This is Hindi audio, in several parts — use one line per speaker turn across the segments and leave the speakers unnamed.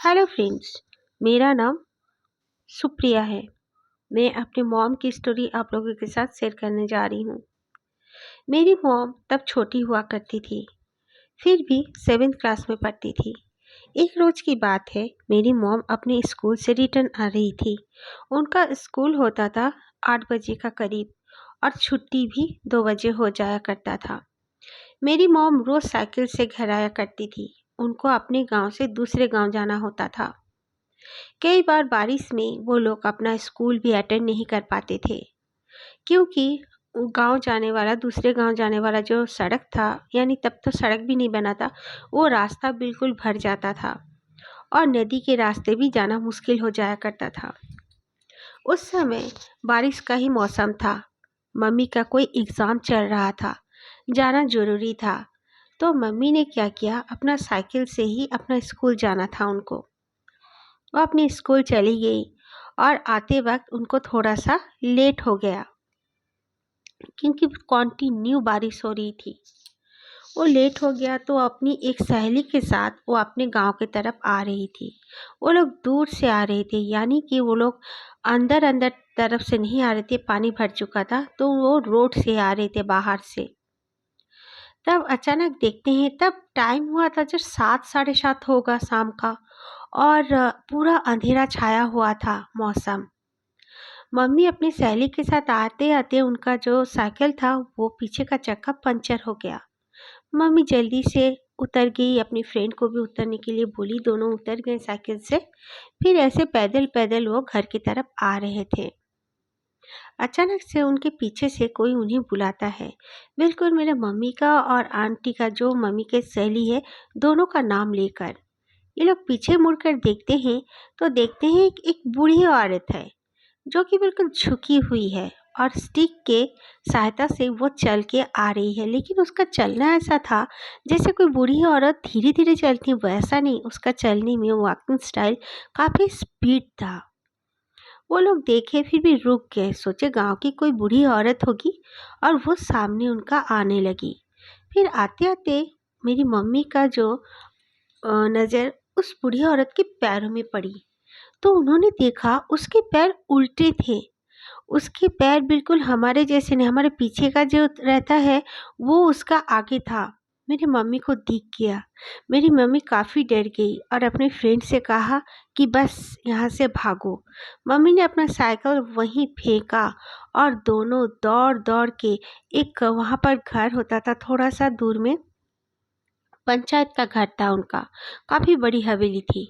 Hello friends. मेरा नाम सुप्रिया है। मैं अपने मॉम की स्टोरी आप लोगों के साथ शेयर करने जा रही हूँ। मेरी मॉम तब छोटी हुआ करती थी, फिर भी 7th क्लास में पढ़ती थी। एक रोज की बात है, मेरी मॉम अपने स्कूल से रिटर्न आ रही थी। उनका स्कूल होता था 8 बजे का करीब और छुट्टी भी 2 बजे हो जाया करता था। मेरी मॉम रोज साइकिल से घर आया करती थी। उनको अपने गांव से दूसरे गांव जाना होता था। कई बार बारिश में वो लोग अपना स्कूल भी अटेंड नहीं कर पाते थे, क्योंकि गांव जाने वाला दूसरे गांव जाने वाला जो सड़क था, यानी तब तो सड़क भी नहीं बना था, वो रास्ता बिल्कुल भर जाता था और नदी के रास्ते भी जाना मुश्किल हो जाया करता था। उस समय बारिश का ही मौसम था। मम्मी का कोई एग्ज़ाम चल रहा था, जाना ज़रूरी था। तो मम्मी ने क्या किया, अपना साइकिल से ही अपना स्कूल जाना था उनको। वो अपनी स्कूल चली गई और आते वक्त उनको थोड़ा सा लेट हो गया, क्योंकि कंटिन्यू बारिश हो रही थी। वो लेट हो गया तो अपनी एक सहेली के साथ वो अपने गांव की तरफ आ रही थी। वो लोग दूर से आ रहे थे, यानी कि वो लोग अंदर अंदर तरफ से नहीं आ रहे थे, पानी भर चुका था, तो वो रोड से आ रहे थे बाहर से। तब अचानक देखते हैं, तब टाइम हुआ था जो 7 साढ़े 7 होगा शाम का, और पूरा अंधेरा छाया हुआ था मौसम। मम्मी अपनी सहेली के साथ आते आते उनका जो साइकिल था वो पीछे का चक्का पंचर हो गया। मम्मी जल्दी से उतर गई, अपनी फ्रेंड को भी उतरने के लिए बोली, दोनों उतर गए साइकिल से। फिर ऐसे पैदल पैदल वो घर की तरफ आ रहे थे। अचानक से उनके पीछे से कोई उन्हें बुलाता है, बिल्कुल मेरे मम्मी का और आंटी का, जो मम्मी के सहेली है, दोनों का नाम लेकर। ये लोग पीछे मुड़कर देखते हैं तो देखते हैं एक बूढ़ी औरत है, जो कि बिल्कुल झुकी हुई है और स्टिक के सहायता से वो चल के आ रही है। लेकिन उसका चलना ऐसा था जैसे कोई बूढ़ी औरत धीरे धीरे चलती, वैसा नहीं। उसका चलने में वॉकिंग स्टाइल काफ़ी स्पीड था। वो लोग देखे फिर भी रुक गए, सोचे गांव की कोई बूढ़ी औरत होगी, और वो सामने उनका आने लगी। फिर आते आते मेरी मम्मी का जो नज़र उस बूढ़ी औरत के पैरों में पड़ी, तो उन्होंने देखा उसके पैर उल्टे थे। उसके पैर बिल्कुल हमारे जैसे नहीं, हमारे पीछे का जो रहता है वो उसका आगे था। मेरी मम्मी को दिख गया। मेरी मम्मी काफ़ी डर गई और अपने फ्रेंड से कहा कि बस यहाँ से भागो। मम्मी ने अपना साइकिल वहीं फेंका और दोनों दौड़ दौड़ के, एक वहाँ पर घर होता था थोड़ा सा दूर में, पंचायत का घर था उनका, काफ़ी बड़ी हवेली थी।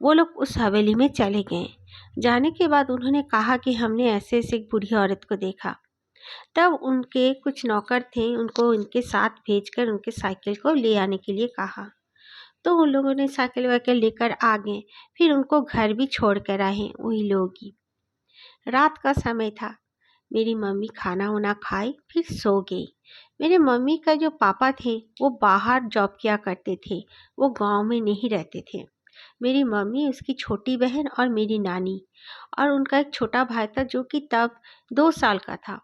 वो लोग उस हवेली में चले गए। जाने के बाद उन्होंने कहा कि हमने ऐसे ऐसे एक बूढ़ी औरत को देखा। तब उनके कुछ नौकर थे, उनको उनके साथ भेजकर उनके साइकिल को ले आने के लिए कहा। तो उन लोगों ने साइकिल वाइकिल लेकर आ गए। फिर उनको घर भी छोड़ कर आए वही लोग ही। रात का समय था। मेरी मम्मी खाना वाना खाई फिर सो गई। मेरे मम्मी का जो पापा थे वो बाहर जॉब किया करते थे, वो गांव में नहीं रहते थे। मेरी मम्मी, उसकी छोटी बहन और मेरी नानी, और उनका एक छोटा भाई था जो कि तब 2 साल का था।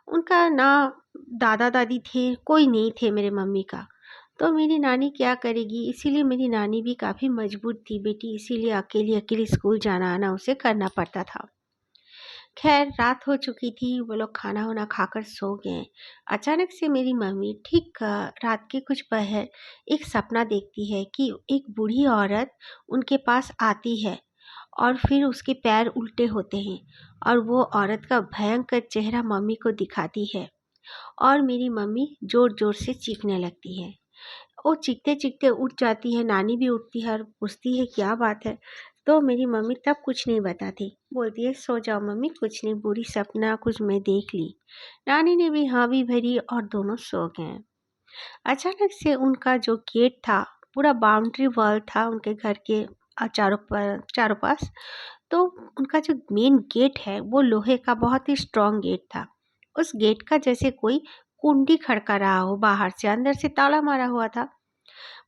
उनका ना दादा दादी थे, कोई नहीं थे मेरे मम्मी का। तो मेरी नानी क्या करेगी, इसीलिए मेरी नानी भी काफ़ी मजबूर थी बेटी, इसीलिए अकेली अकेली स्कूल जाना आना उसे करना पड़ता था। खैर रात हो चुकी थी, वो लोग खाना वाना खाकर सो गए। अचानक से मेरी मम्मी ठीक रात के कुछ पहर एक सपना देखती है कि एक बूढ़ी औरत उनके पास आती है और फिर उसके पैर उल्टे होते हैं, और वो औरत का भयंकर चेहरा मम्मी को दिखाती है और मेरी मम्मी ज़ोर ज़ोर से चीखने लगती है। वो चीखते चीखते उठ जाती है, नानी भी उठती है और पूछती है क्या बात है। तो मेरी मम्मी तब कुछ नहीं बताती, बोलती है सो जाओ मम्मी, कुछ नहीं, बुरी सपना कुछ मैं देख ली। नानी ने भी हाँ भी भरी और दोनों सो गए। अचानक से उनका जो गेट था, पूरा बाउंड्री वॉल था उनके घर के चारों पास। तो उनका जो मेन गेट है वो लोहे का बहुत ही स्ट्रॉन्ग गेट था। उस गेट का जैसे कोई कुंडी खड़का रहा हो बाहर से, अंदर से ताला मारा हुआ था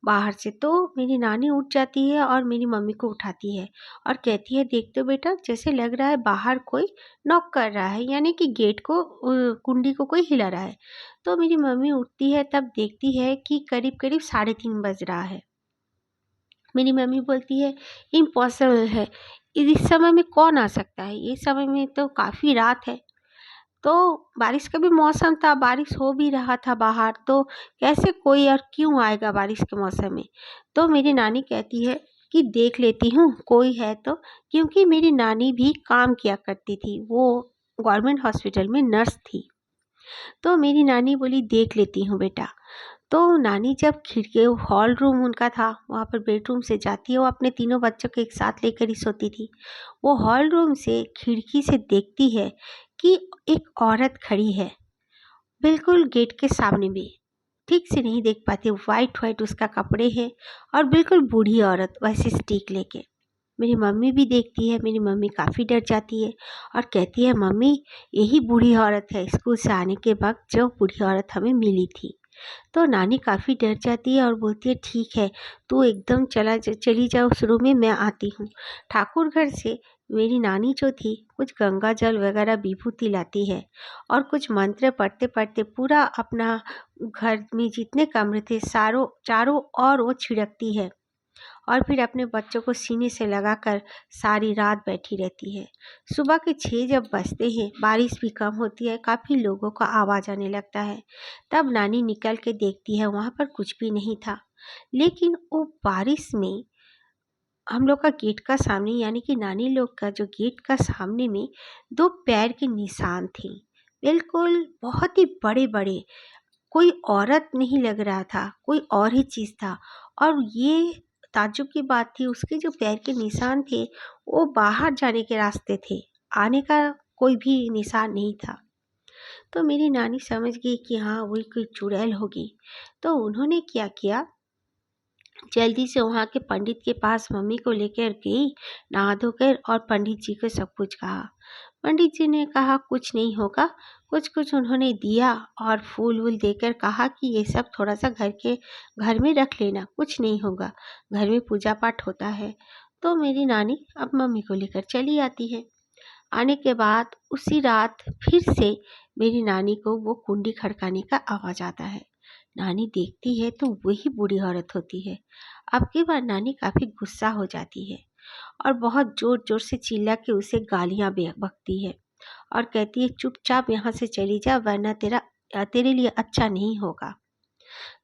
बाहर से। तो मेरी नानी उठ जाती है और मेरी मम्मी को उठाती है और कहती है देख तो बेटा, जैसे लग रहा है बाहर कोई नॉक कर रहा है, यानी कि गेट को कुंडी को कोई हिला रहा है। तो मेरी मम्मी उठती है, तब देखती है कि करीब करीब 3:30 बज रहा है। मेरी मम्मी बोलती है इम्पॉसिबल है, इस समय में कौन आ सकता है, ये समय में तो काफ़ी रात है। तो बारिश का भी मौसम था, बारिश हो भी रहा था बाहर, तो कैसे कोई और क्यों आएगा बारिश के मौसम में। तो मेरी नानी कहती है कि देख लेती हूँ कोई है तो, क्योंकि मेरी नानी भी काम किया करती थी, वो गवर्नमेंट हॉस्पिटल में नर्स थी। तो मेरी नानी बोली देख लेती हूँ बेटा। तो नानी जब खिड़की, हॉल रूम उनका था, वहाँ पर बेडरूम से जाती है, वो अपने तीनों बच्चों को एक साथ लेकर ही सोती थी। वो हॉल रूम से खिड़की से देखती है कि एक औरत खड़ी है बिल्कुल गेट के सामने में। ठीक से नहीं देख पाती, वाइट वाइट उसका कपड़े हैं और बिल्कुल बूढ़ी औरत वैसे स्टिक लेके। मेरी मम्मी भी देखती है, मेरी मम्मी काफ़ी डर जाती है और कहती है मम्मी यही बूढ़ी औरत है स्कूल से आने के वक्त जो बूढ़ी औरत हमें मिली थी। तो नानी काफ़ी डर जाती है और बोलती है ठीक है, तू एकदम चली जाओ उस रूम में, मैं आती हूँ। ठाकुर घर से मेरी नानी जो थी कुछ गंगा जल वगैरह विभूति लाती है और कुछ मंत्र पढ़ते पढ़ते पूरा अपना घर में जितने कमरे थे सारों चारों ओर वो छिड़कती है और फिर अपने बच्चों को सीने से लगाकर सारी रात बैठी रहती है। सुबह के 6 जब बजते हैं, बारिश भी कम होती है, काफ़ी लोगों का आवाज़ आने लगता है। तब नानी निकल के देखती है, वहाँ पर कुछ भी नहीं था। लेकिन वो बारिश में हम लोग का गेट का सामने, यानी कि नानी लोग का जो गेट का सामने में 2 पैर के निशान थे। बिल्कुल बहुत ही बड़े-बड़े, कोई औरत नहीं लग रहा था, कोई और ही चीज़ था। और ये ताज्जुब की बात थी, उसके जो पैर के निशान थे वो बाहर जाने के रास्ते थे, आने का कोई भी निशान नहीं था। तो मेरी नानी समझ गई कि हाँ वही कोई चुड़ैल होगी। तो उन्होंने क्या किया, जल्दी से वहाँ के पंडित के पास मम्मी को लेकर गई, नहा धोकर, और पंडित जी को सब कुछ कहा। पंडित जी ने कहा कुछ नहीं होगा, कुछ कुछ उन्होंने दिया और फूल वूल देकर कहा कि ये सब थोड़ा सा घर में रख लेना, कुछ नहीं होगा, घर में पूजा पाठ होता है। तो मेरी नानी अब मम्मी को लेकर चली आती है। आने के बाद उसी रात फिर से मेरी नानी को वो कुंडी खड़काने का आवाज़ आता है। नानी देखती है तो वही बूढ़ी औरत होती है। अब की बार नानी काफ़ी गुस्सा हो जाती है और बहुत ज़ोर ज़ोर से चिल्ला के उसे गालियाँ बकती है और कहती है चुपचाप यहाँ से चली जा, वरना तेरे लिए अच्छा नहीं होगा।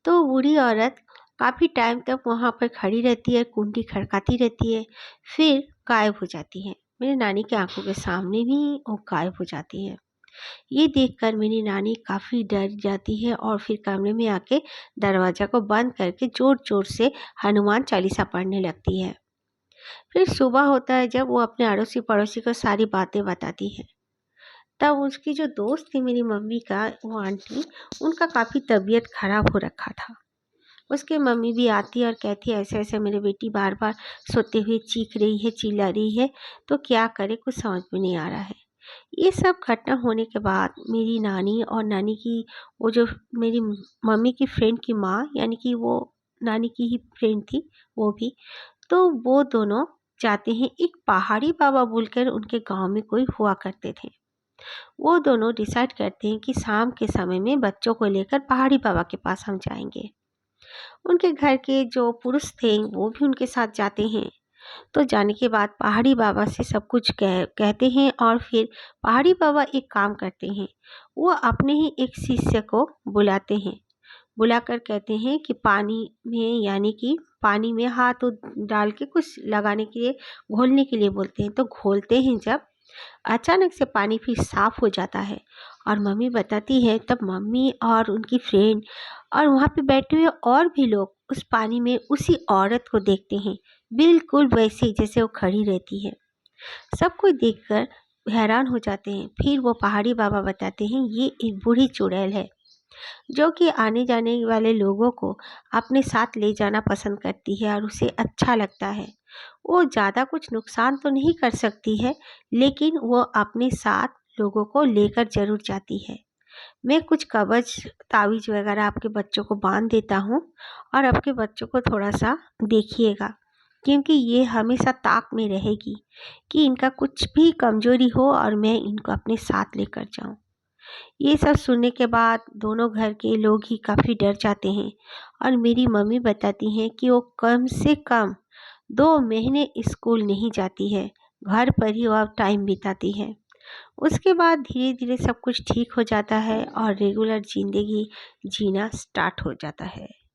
तो बूढ़ी औरत काफ़ी टाइम तक वहाँ पर खड़ी रहती है, कुंडी खड़काती रहती है, फिर गायब हो जाती है। मेरी नानी की आंखों के सामने भी वो गायब हो जाती है। ये देखकर मेरी नानी काफ़ी डर जाती है और फिर कमरे में आके दरवाज़ा को बंद करके ज़ोर ज़ोर से हनुमान चालीसा पढ़ने लगती है। फिर सुबह होता है, जब वो अपने अड़ोसी पड़ोसी को सारी बातें बताती है। तब उसकी जो दोस्त थी मेरी मम्मी का, वो आंटी, उनका काफ़ी तबीयत खराब हो रखा था। उसकी मम्मी भी आती है और कहती है ऐसे ऐसे मेरी बेटी बार बार सोते हुए चीख रही है, चिल्ला रही है, तो क्या करे, कुछ समझ में नहीं आ रहा है। ये सब घटना होने के बाद मेरी नानी और नानी की वो जो मेरी मम्मी की फ्रेंड की माँ, यानी कि वो नानी की ही फ्रेंड थी वो भी, तो वो दोनों जाते हैं, एक पहाड़ी बाबा बोलकर उनके गांव में कोई हुआ करते थे। वो दोनों डिसाइड करते हैं कि शाम के समय में बच्चों को लेकर पहाड़ी बाबा के पास हम जाएंगे। उनके घर के जो पुरुष थे वो भी उनके साथ जाते हैं। तो जाने के बाद पहाड़ी बाबा से सब कुछ कहते हैं और फिर पहाड़ी बाबा एक काम करते हैं, वो अपने ही एक शिष्य को बुलाते हैं। बुलाकर कहते हैं कि पानी में, यानी कि पानी में हाथ डाल के कुछ लगाने के लिए, घोलने के लिए बोलते हैं। तो घोलते हैं जब, अचानक से पानी फिर साफ हो जाता है। और मम्मी बताती है तब मम्मी और उनकी फ्रेंड और वहाँ पे बैठे हुए और भी लोग उस पानी में उसी औरत को देखते हैं, बिल्कुल वैसे जैसे वो खड़ी रहती है। सब कोई देखकर हैरान हो जाते हैं। फिर वो पहाड़ी बाबा बताते हैं ये एक बूढ़ी चुड़ैल है जो कि आने जाने वाले लोगों को अपने साथ ले जाना पसंद करती है और उसे अच्छा लगता है। वो ज़्यादा कुछ नुकसान तो नहीं कर सकती है, लेकिन वो अपने साथ लोगों को लेकर ज़रूर जाती है। मैं कुछ कवच तावीज़ वगैरह आपके बच्चों को बांध देता हूँ और आपके बच्चों को थोड़ा सा देखिएगा, क्योंकि ये हमेशा ताक में रहेगी कि इनका कुछ भी कमज़ोरी हो और मैं इनको अपने साथ लेकर जाऊँ। ये सब सुनने के बाद दोनों घर के लोग ही काफ़ी डर जाते हैं और मेरी मम्मी बताती हैं कि वो कम से कम 2 महीने स्कूल नहीं जाती है, घर पर ही वो अब टाइम बिताती है। उसके बाद धीरे-धीरे सब कुछ ठीक हो जाता है और रेगुलर ज़िंदगी जीना स्टार्ट हो जाता है।